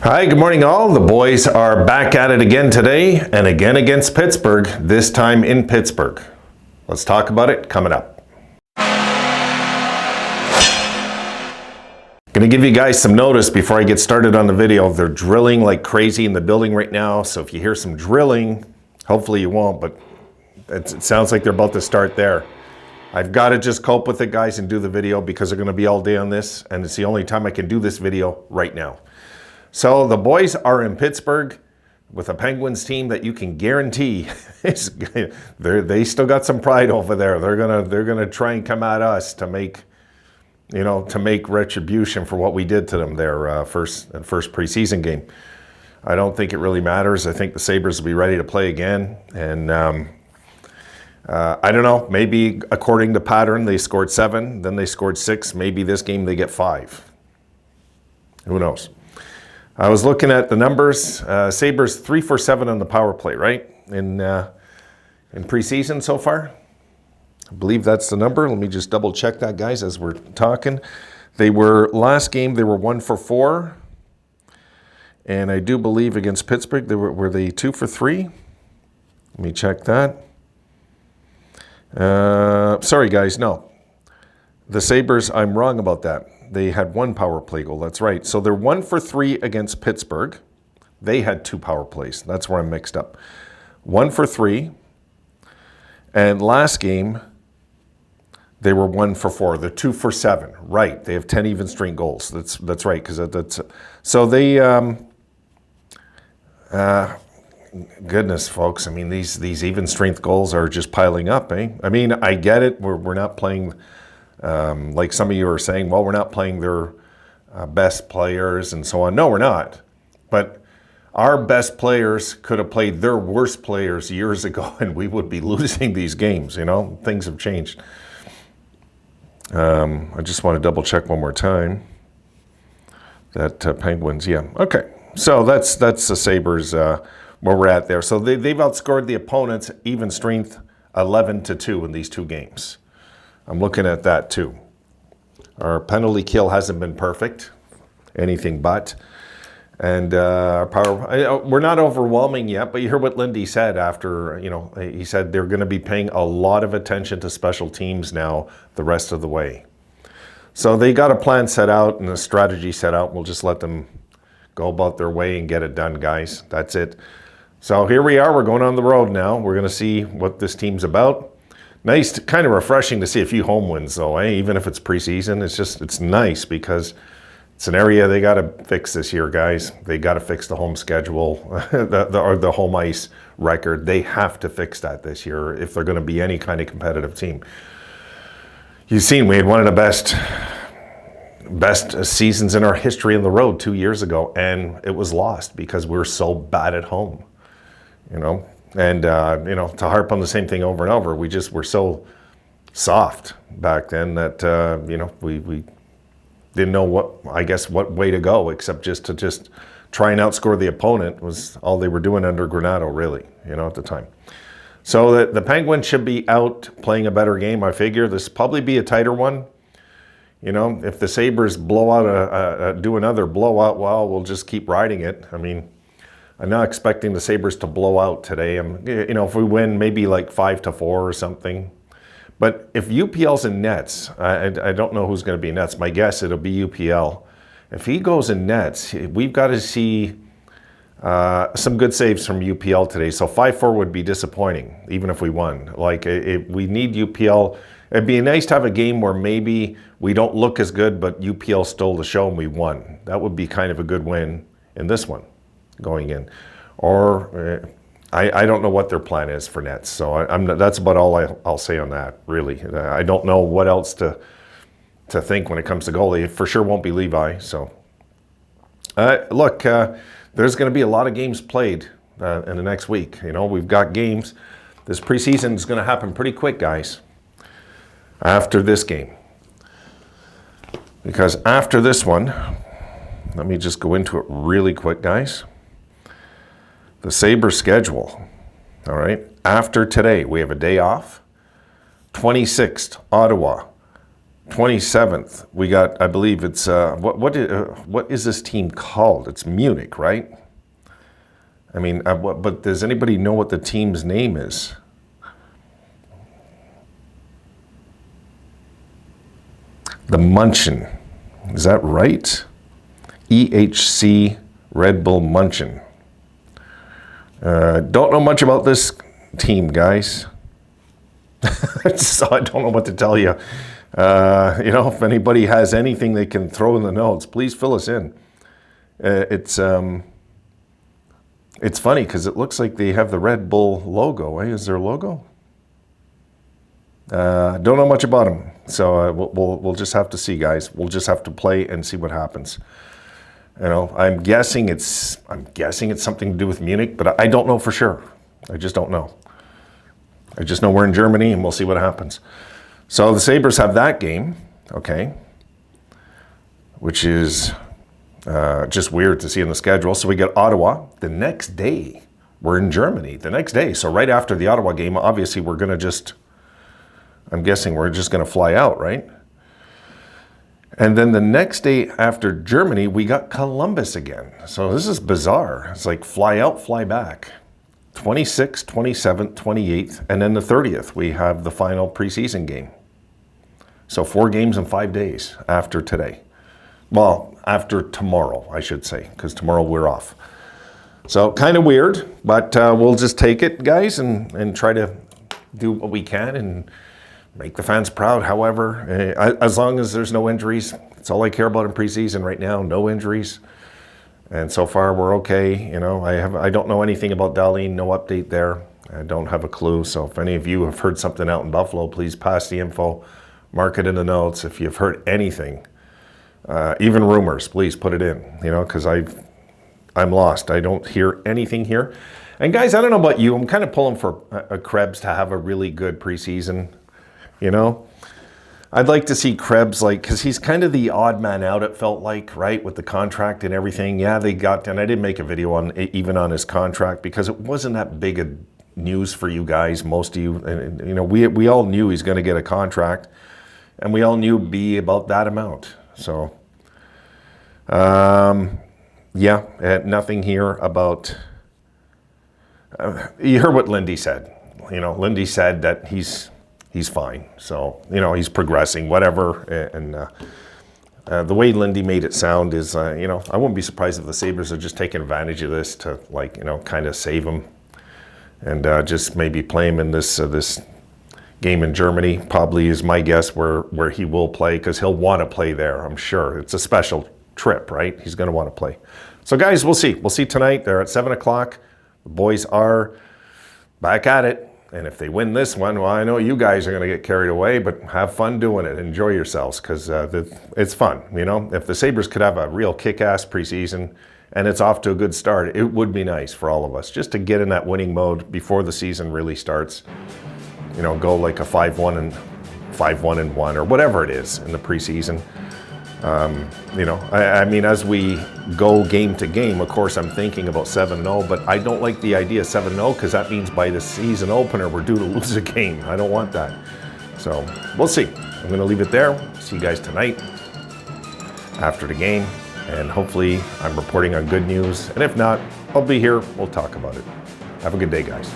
Hi, good morning all. The boys are back at it again today and again against Pittsburgh, this time in Pittsburgh. Let's talk about it coming up. Gonna give you guys some notice before I get started on the video. They're drilling like crazy in the building right now, so if you hear some drilling, hopefully you won't, but it sounds like they're about to start there. I've got to just cope with it, guys, and do the video because they're gonna be all day on this, and it's the only time I can do this video right now. So the boys are in Pittsburgh with a Penguins team that you can guarantee they still got some pride over there. They're gonna try and come at us to make retribution for what we did to them their first preseason game. I don't think it really matters. I think the Sabres will be ready to play again, and I don't know. Maybe according to pattern, they scored 7, then they scored 6. Maybe this game they get 5. Who knows? I was looking at the numbers. Sabres 3 for 7 on the power play, right? In preseason so far. I believe that's the number. Let me just double check that, guys, as we're talking. Last game they were 1 for 4. And I do believe against Pittsburgh, were they 2 for 3? Let me check that. Sorry, guys, no. The Sabres, I'm wrong about that. They had 1 power play goal. That's right. So they're 1 for 3 against Pittsburgh. They had 2 power plays. That's where I'm mixed up. 1 for 3. And last game, they were 1 for 4. They're 2 for 7. Right. They have 10 even strength goals. That's right. Because that's so they. Goodness, folks. I mean, these even strength goals are just piling up, eh? I mean, I get it. We're not playing. Like some of you are saying, well, we're not playing their best players and so on. No, we're not. But our best players could have played their worst players years ago, and we would be losing these games. You know, things have changed. I just want to double check one more time. That Penguins, yeah. Okay, so that's the Sabres where we're at there. So they've outscored the opponents even strength 11-2 in these 2 games. I'm looking at that too. Our penalty kill hasn't been perfect, anything but. And our power, we're not overwhelming yet, but you hear what Lindy said after, he said they're going to be paying a lot of attention to special teams now the rest of the way. So they got a plan set out and a strategy set out. We'll just let them go about their way and get it done, guys. That's it. So here we are. We're going on the road now. We're going to see what this team's about. Nice, kind of refreshing to see a few home wins, though, eh? Even if it's preseason, it's nice because it's an area they got to fix this year, guys. They got to fix the home schedule, or the home ice record. They have to fix that this year if they're going to be any kind of competitive team. You've seen we had one of the best seasons in our history on the road 2 years ago, and it was lost because we were so bad at home, And, to harp on the same thing over and over, we just were so soft back then that, we didn't know what way to go except just to try and outscore the opponent was all they were doing under Granato, really, at the time. So the Penguins should be out playing a better game, I figure. This will probably be a tighter one. If the Sabres blow out do another blowout, well, we'll just keep riding it. I mean, I'm not expecting the Sabres to blow out today. If we win, maybe like 5-4 or something. But if UPL's in nets, I don't know who's going to be in nets. My guess, it'll be UPL. If he goes in nets, we've got to see some good saves from UPL today. So 5-4 would be disappointing, even if we won. We need UPL. It'd be nice to have a game where maybe we don't look as good, but UPL stole the show and we won. That would be kind of a good win in this one. Going in, or I don't know what their plan is for nets. So that's about all I'll say on that. Really, I don't know what else to think when it comes to goalie. It for sure won't be Levi. So look, there's going to be a lot of games played in the next week. We've got games. This preseason is going to happen pretty quick, guys. After this game, because after this one, let me just go into it really quick, guys. The Sabres schedule, all right? After today, we have a day off. 26th, Ottawa. 27th, we got, I believe it's, what is this team called? It's Munich, right? I mean, but does anybody know what the team's name is? The Munchen. Is that right? EHC Red Bull Munchen. Don't know much about this team, guys. So I don't know what to tell you. If anybody has anything they can throw in the notes, please fill us in. It's funny because it looks like they have the Red Bull logo. Is there a logo? Don't know much about them, so we'll just have to see, guys. We'll just have to play and see what happens. I'm guessing it's something to do with Munich, but I don't know for sure. I just don't know. I just know we're in Germany, and we'll see what happens. So the Sabres have that game, okay, which is just weird to see in the schedule. So we get Ottawa the next day. We're in Germany the next day. So right after the Ottawa game, obviously we're going to I'm guessing we're just going to fly out, right? And then the next day after Germany, we got Columbus again. So this is bizarre. It's like fly out, fly back. 26th, 27th, 28th, and then the 30th, we have the final preseason game. So 4 games in 5 days after today. Well, after tomorrow, I should say, because tomorrow we're off. So kind of weird, but we'll just take it, guys, and try to do what we can and make the fans proud. However, as long as there's no injuries, that's all I care about in preseason right now, no injuries. And so far we're okay. I don't know anything about Darlene, no update there. I don't have a clue. So if any of you have heard something out in Buffalo, please pass the info, mark it in the notes. If you've heard anything, even rumors, please put it in, because I'm lost. I don't hear anything here. And guys, I don't know about you, I'm kind of pulling for Krebs to have a really good preseason. I'd like to see Krebs, because he's kind of the odd man out, it felt like, right, with the contract and everything. Yeah, and I did make a video on his contract because it wasn't that big a news for you guys, most of you. And, we all knew he's going to get a contract, and we all knew it'd be about that amount. So, nothing here about, you heard what Lindy said. Lindy said that he's fine. So, he's progressing, whatever. And the way Lindy made it sound is, I wouldn't be surprised if the Sabres are just taking advantage of this to, kind of save him and just maybe play him in this game in Germany. Probably is my guess where he will play, because he'll want to play there, I'm sure. It's a special trip, right? He's going to want to play. So, guys, we'll see. We'll see tonight. They're at 7 o'clock. The boys are back at it. And if they win this one, well, I know you guys are going to get carried away, but have fun doing it. Enjoy yourselves, because it's fun. If the Sabres could have a real kick-ass preseason and it's off to a good start, it would be nice for all of us just to get in that winning mode before the season really starts. Go like a 5-1 and 1 or whatever it is in the preseason. I mean, as we go game to game, of course, I'm thinking about 7-0, but I don't like the idea of 7-0 because that means by the season opener, we're due to lose a game. I don't want that. So we'll see. I'm going to leave it there. See you guys tonight after the game, and hopefully I'm reporting on good news. And if not, I'll be here. We'll talk about it. Have a good day, guys.